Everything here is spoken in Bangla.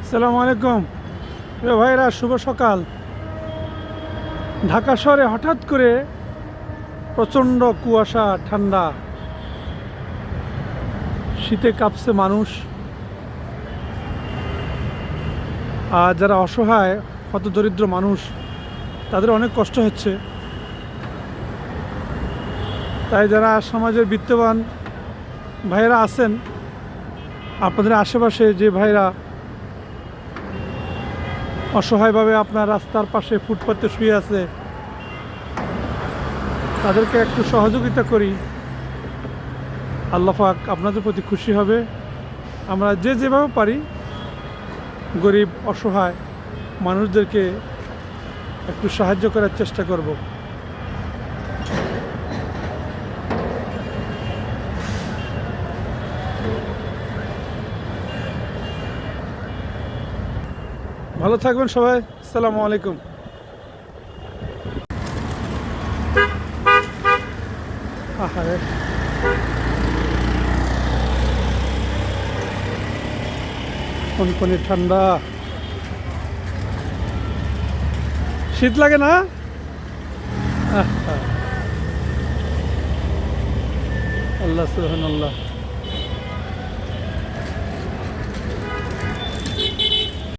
আসসালামু আলাইকুম প্রিয় ভাইরা, শুভ সকাল। ঢাকা শহরে হঠাৎ করে প্রচণ্ড কুয়াশা, ঠান্ডা, শীতে কাঁপছে মানুষ। আর যারা অসহায়, হতদরিদ্র মানুষ, তাদের অনেক কষ্ট হচ্ছে। তাই যারা সমাজের বিত্তবান ভাইরা আছেন, আপনাদের আশেপাশে যে ভাইরা অসহায়ভাবে আপনার রাস্তার পাশে ফুটপাতে শুয়ে আছে, তাদেরকে একটু সহযোগিতা করি। আল্লাহ পাক আপনাদের প্রতি খুশি হবে। আমরা যে যেভাবে পারি গরিব অসহায় মানুষদেরকে একটু সাহায্য করার চেষ্টা করব। ভালো থাকবেন সবাই। আসসালামু আলাইকুম। আহারে, কনকনে ঠান্ডা, শীত লাগে না? আল্লাহ সুবহানাল্লাহ।